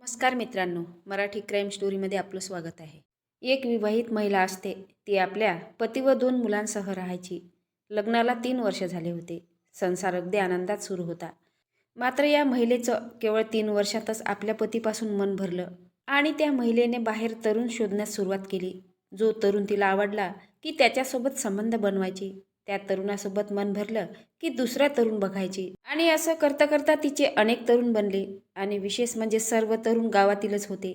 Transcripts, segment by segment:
नमस्कार मित्रांनो, मराठी क्राईम स्टोरीमध्ये आपलं स्वागत आहे. एक विवाहित महिला असते. ती आपल्या पती व 2 मुलांसह राहायची. लग्नाला 3 वर्ष झाले होते. संसार अगदी आनंदात सुरू होता. मात्र या महिलेचं केवळ 3 वर्षातच आपल्या पतीपासून मन भरलं आणि त्या महिलेने बाहेर तरुण शोधण्यास सुरुवात केली. जो तरुण तिला आवडला की त्याच्यासोबत संबंध बनवायची. त्या तरुणासोबत मन भरलं की दुसरा तरुण बघायची आणि असं करता करता तिचे अनेक तरुण बनले. आणि विशेष म्हणजे सर्व तरुण गावातीलच होते.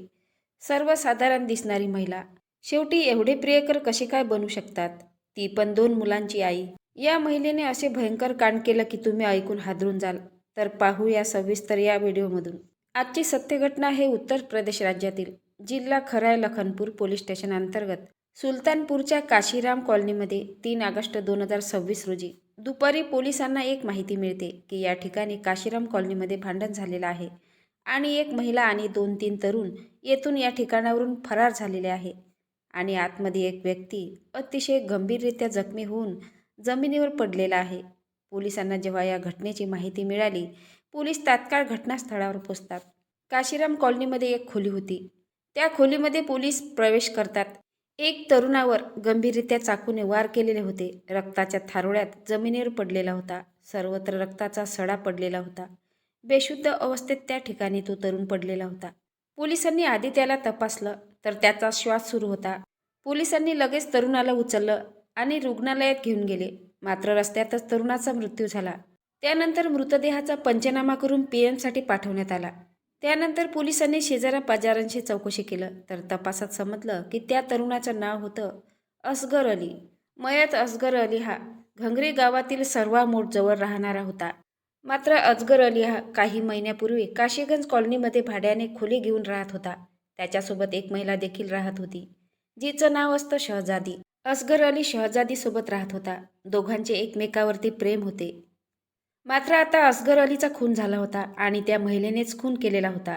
सर्वसाधारण दिसणारी महिला शेवटी एवढे प्रियकर कसे काय बनू शकतात, ती पण 2 मुलांची आई. या महिलेने असे भयंकर कांड केलं की तुम्ही ऐकून हादरून जाल. तर पाहूया सविस्तर या व्हिडिओमधून. आजची सत्य घटना हे उत्तर प्रदेश राज्यातील जिल्हा खराय लखनपूर पोलीस स्टेशन अंतर्गत सुलतानपूरच्या काशीराम कॉलनीमध्ये 3 ऑगस्ट 2026 रोजी दुपारी पोलिसांना एक माहिती मिळते की या ठिकाणी काशीराम कॉलनीमध्ये भांडण झालेलं आहे आणि एक महिला आणि 2-3 तरुण येथून या ठिकाणावरून फरार झालेले आहे आणि आतमध्ये एक व्यक्ती अतिशय गंभीररित्या जखमी होऊन जमिनीवर पडलेला आहे. पोलिसांना जेव्हा या घटनेची माहिती मिळाली, पोलीस तात्काळ घटनास्थळावर पोहोचतात. काशीराम कॉलनीमध्ये एक खोली होती. त्या खोलीमध्ये पोलीस प्रवेश करतात. एक तरुणावर गंभीररित्या चाकूने वार केलेले होते. रक्ताच्या थारोळ्यात जमिनीवर पडलेला होता. सर्वत्र रक्ताचा सडा पडलेला होता. बेशुद्ध अवस्थेत त्या ठिकाणी तो तरुण पडलेला होता. पोलिसांनी आधी त्याला तपासलं तर त्याचा श्वास सुरू होता. पोलिसांनी लगेच तरुणाला उचललं आणि रुग्णालयात घेऊन गेले. मात्र रस्त्यातच तरुणाचा मृत्यू झाला. त्यानंतर मृतदेहाचा पंचनामा करून पीएमसाठी पाठवण्यात आला. त्यानंतर पोलिसांनी शेजाऱ्या-पाजाऱ्यांशी चौकशी केलं तर तपासात समजलं की त्या तरुणाचं नाव होतं असगर अली. मयत असगर अली हा घंगरी गावातील सर्वामोड जवळ राहणारा होता. मात्र असगर अली हा काही महिन्यापूर्वी काशीगंज कॉलनीमध्ये भाड्याने खोली घेऊन राहत होता. त्याच्यासोबत एक महिला देखील राहत होती, जिचं नाव असतं शहजादी. असगर अली शहजादीसोबत राहत होता. दोघांचे एकमेकावरती प्रेम होते. मात्र आता असगर अलीचा खून झाला होता आणि त्या महिलेनेच खून केलेला होता.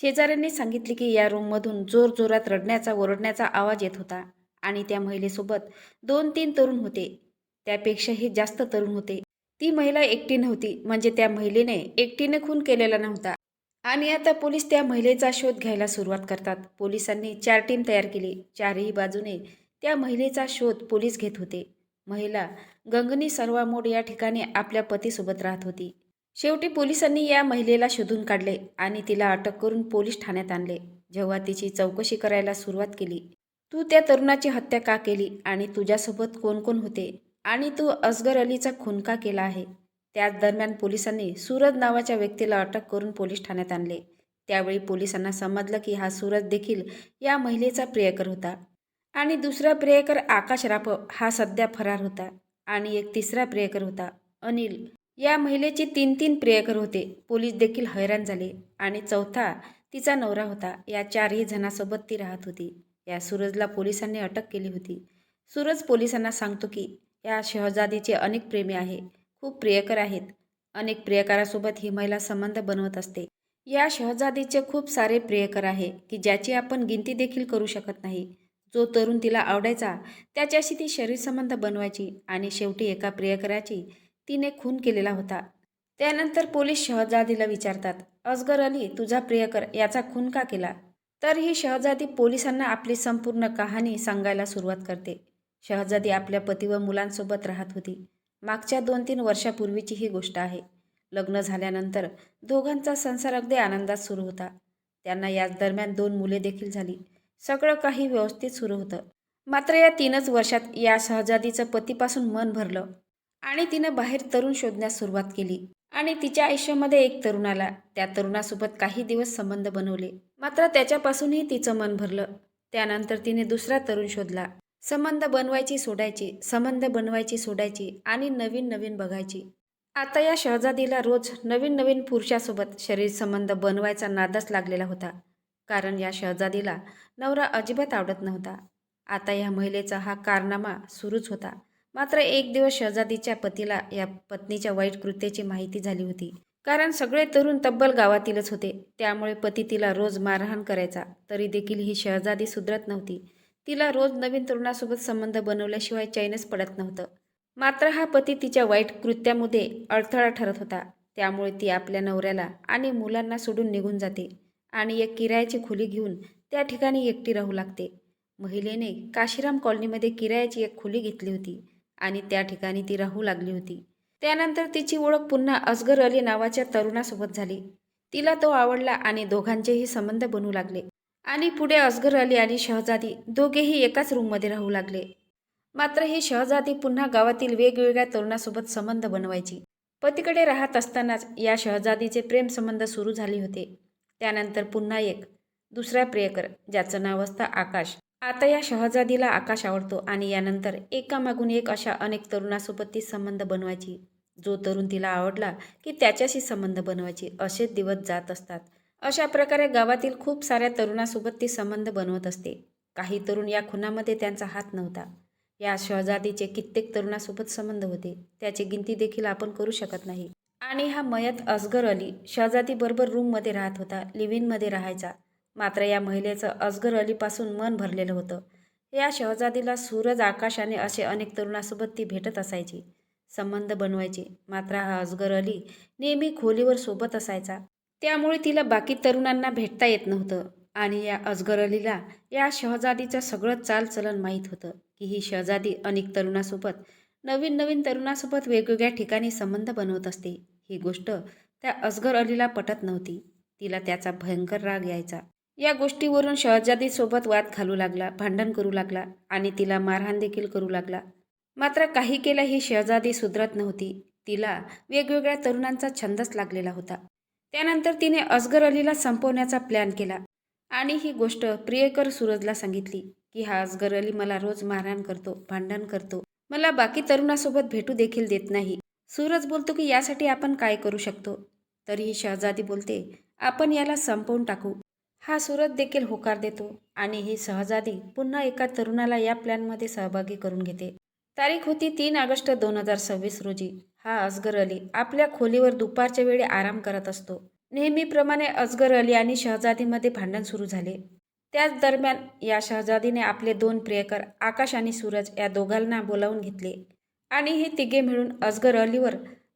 शेजाऱ्यांनी सांगितले की या रूममधून जोरजोरात रडण्याचा ओरडण्याचा आवाज येत होता आणि त्या महिलेसोबत 2-3 तरुण होते. त्यापेक्षाही जास्त तरुण होते. ती महिला एकटी नव्हती, म्हणजे त्या महिलेने एकटीने खून केलेला नव्हता. आणि आता पोलीस त्या महिलेचा शोध घ्यायला सुरुवात करतात. पोलिसांनी 4 टीम तयार केली. चारही बाजूने त्या महिलेचा शोध पोलीस घेत होते. महिला गंगनी सर्वामोड या ठिकाणी आपल्या पतीसोबत राहत होती. शेवटी पोलिसांनी या महिलेला शोधून काढले आणि तिला अटक करून पोलीस ठाण्यात आणले. जेव्हा तिची चौकशी करायला सुरुवात केली, तू त्या तरुणाची हत्या का केली आणि तुझ्यासोबत कोण कोण होते आणि तू असगर अलीचा खून का केला आहे. त्याच दरम्यान पोलिसांनी सूरज नावाच्या व्यक्तीला अटक करून पोलीस ठाण्यात आणले. त्यावेळी पोलिसांना समजलं की हा सूरज देखील या महिलेचा प्रियकर होता आणि दुसरा प्रियकर आकाश रापव हा सध्या फरार होता आणि एक तिसरा प्रियकर होता अनिल. या महिलेचे 3-3 प्रियकर होते. पोलीस देखील हैराण झाले आणि चौथा तिचा नवरा होता. या 4ही जणांसोबत ती राहत होती. या सूरजला पोलिसांनी अटक केली होती. सूरज पोलिसांना सांगतो की या शहजादीचे अनेक प्रेमी आहे, खूप प्रियकर आहेत. अनेक प्रियकरासोबत ही महिला संबंध बनवत असते. या शहजादीचे खूप सारे प्रियकर आहे की ज्याची आपण गिनती देखील करू शकत नाही. जो तरुण तिला आवडायचा त्याच्याशी ती शरीरसंबंध बनवायची आणि शेवटी एका प्रियकराची तिने खून केलेला होता. त्यानंतर पोलीस शहजादीला विचारतात, असगर अली तुझा प्रियकर याचा खून का केला. तर ही शहजादी पोलिसांना आपली संपूर्ण कहाणी सांगायला सुरुवात करते. शहजादी आपल्या पती व मुलांसोबत राहत होती. मागच्या 2-3 वर्षापूर्वीची ही गोष्ट आहे. लग्न झाल्यानंतर दोघांचा संसार अगदी आनंदात सुरू होता. त्यांना याच दरम्यान 2 मुले देखील झाली. सगळं काही व्यवस्थित सुरू होतं. मात्र या 3च वर्षात या शहजादीचं पतीपासून मन भरलं आणि तिनं बाहेर तरुण शोधण्यास सुरुवात केली आणि तिच्या आयुष्यामध्ये एक तरुण आला. त्या तरुणासोबत काही दिवस संबंध बनवले. मात्र त्याच्यापासूनही तिचं मन भरलं. त्यानंतर तिने दुसरा तरुण शोधला. संबंध बनवायची सोडायची, संबंध बनवायची सोडायची आणि नवीन नवीन बघायची. आता या शहजादीला रोज नवीन नवीन पुरुषासोबत शरीर संबंध बनवायचा नादच लागलेला होता. कारण या शहजादीला नवरा अजिबात आवडत नव्हता. आता या महिलेचा हा कारनामा सुरूच होता. मात्र एक दिवस शहजादीच्या पतीला या पत्नीच्या वाईट कृत्याची माहिती झाली होती. कारण सगळे तरुण तब्बल गावातीलच होते. त्यामुळे पती तिला रोज मारहाण करायचा. तरी देखील ही शहजादी सुधरत नव्हती. तिला रोज नवीन तरुणासोबत संबंध बनवल्याशिवाय चैनच पडत नव्हतं. मात्र हा पती तिच्या वाईट कृत्यामध्ये अडथळा ठरत होता. त्यामुळे ती आपल्या नवऱ्याला आणि मुलांना सोडून निघून जाते आणि एक किरायाची खोली घेऊन त्या ठिकाणी एकटी राहू लागते. महिलेने काशीराम कॉलनीमध्ये किरायाची एक खोली घेतली होती आणि त्या ठिकाणी ती राहू लागली होती. त्यानंतर तिची ओळख पुन्हा असगर अली नावाच्या तरुणासोबत झाली. तिला तो आवडला आणि दोघांचेही संबंध बनू लागले आणि पुढे असगर अली आणि शहजादी दोघेही एकाच रूममध्ये राहू लागले. मात्र ही शहजादी पुन्हा गावातील वेगवेगळ्या तरुणासोबत संबंध बनवायची. पतीकडे राहत असतानाच या शहजादीचे प्रेमसंबंध सुरू झाले होते. त्यानंतर पुन्हा एक दुसरा प्रियकर ज्याचं नाव असतं आकाश. आता या शहजादीला आकाश आवडतो आणि यानंतर एकामागून एक अशा अनेक तरुणासोबत ती संबंध बनवायची. जो तरुण तिला आवडला की त्याच्याशी संबंध बनवायची. असेच दिवस जात असतात. अशा प्रकारे गावातील खूप साऱ्या तरुणासोबत ती संबंध बनवत असते. काही तरुण या खुनामध्ये त्यांचा हात नव्हता. या शहजादीचे कित्येक तरुणासोबत संबंध होते. त्याची गिनती देखील आपण करू शकत नाही. आणि हा मयत असगर अली शहजादीबरोबर रूममध्ये राहत होता, लिव्हिंगमध्ये राहायचा. मात्र या महिलेचं असगर अलीपासून मन भरलेलं होतं. या शहजादीला सूरज, आकाश आणि असे अनेक तरुणासोबत ती भेटत असायची, संबंध बनवायचे. मात्र हा असगर अली नेहमी खोलीवर सोबत असायचा. त्यामुळे तिला बाकी तरुणांना भेटता येत नव्हतं. आणि या असगर अलीला या शहजादीचं सगळं चालचलन माहीत होतं की ही शहजादी अनेक तरुणासोबत, नवीन नवीन तरुणासोबत वेगवेगळ्या ठिकाणी संबंध बनवत असते. ही गोष्ट त्या असगर अलीला पटत नव्हती. तिला त्याचा भयंकर राग यायचा. या गोष्टीवरून शहजादीसोबत वाद घालू लागला, भांडण करू लागला आणि तिला मारहाण देखील करू लागला. मात्र काही केलं ही शहजादी सुधरत नव्हती. तिला वेगवेगळ्या तरुणांचा छंदच लागलेला होता. त्यानंतर तिने असगर अलीला संपवण्याचा प्लॅन केला आणि ही गोष्ट प्रियकर सूरजला सांगितली की हा असगर अली मला रोज मारहाण करतो, भांडण करतो, मला बाकी तरुणासोबत भेटू देखील देत नाही. सूरज बोलतो की यासाठी आपण काय करू शकतो. तरीही शहजादी बोलते आपण याला संपवून टाकू. हा सूरज देखील होकार देतो आणि ही शहजादी पुन्हा एका तरुणाला या प्लॅनमध्ये सहभागी करून घेते. तारीख होती 3 ऑगस्ट 2026 रोजी. हा असगर अली आपल्या खोलीवर दुपारच्या वेळी आराम करत असतो. नेहमीप्रमाणे असगर अली आणि शहजादीमध्ये भांडण सुरू झाले. त्याच दरम्यान या शहजादीने आपले 2 प्रियकर आकाश आणि सूरज या दोघांना बोलावून घेतले आणि हे तिघे मिळून असगर अलीवर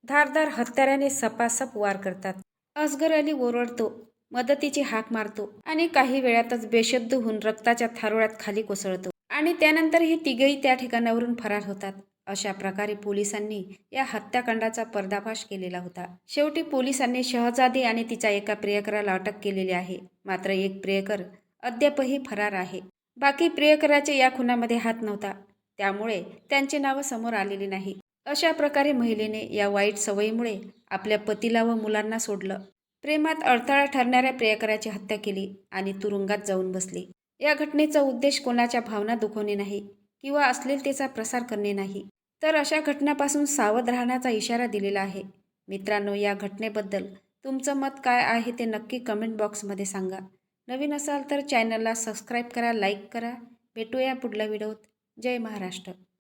धारदार हत्याराने सपासप वार करतात. असगर अली ओरडतो, मदतीची हाक मारतो आणि काही वेळातच बेशुद्ध होऊन रक्ताच्या थारोळ्यात खाली कोसळतो आणि त्यानंतर हे तिघेही त्या ठिकाणावरून फरार होतात. अशा प्रकारे पोलिसांनी या हत्याकांडाचा पर्दाफाश केलेला होता. शेवटी पोलिसांनी शहजादी आणि तिच्या एका प्रियकराला अटक केलेली आहे. मात्र एक प्रियकर अद्यापही फरार आहे. बाकी प्रियकराचे या खुनामध्ये हात नव्हता, त्यामुळे त्यांची नावं समोर आलेली नाही. अशा प्रकारे महिलेने या वाईट सवयीमुळे आपल्या पतीला व मुलांना सोडलं. प्रेमात अडथळा ठरणाऱ्या प्रियकराची हत्या केली आणि तुरुंगात जाऊन बसली. या घटनेचा उद्देश कोणाच्या भावना दुखवणे नाही किंवा अश्लीलतेचा प्रसार करणे नाही, तर अशा घटनांपासून सावध राहण्याचा इशारा दिलेला आहे. मित्रांनो, या घटनेबद्दल तुमचं मत काय आहे ते नक्की कमेंट बॉक्समध्ये सांगा. नवीन असाल तर चॅनलला सबस्क्राईब करा, लाईक करा. भेटूया पुढल्या व्हिडिओत. जय महाराष्ट्र.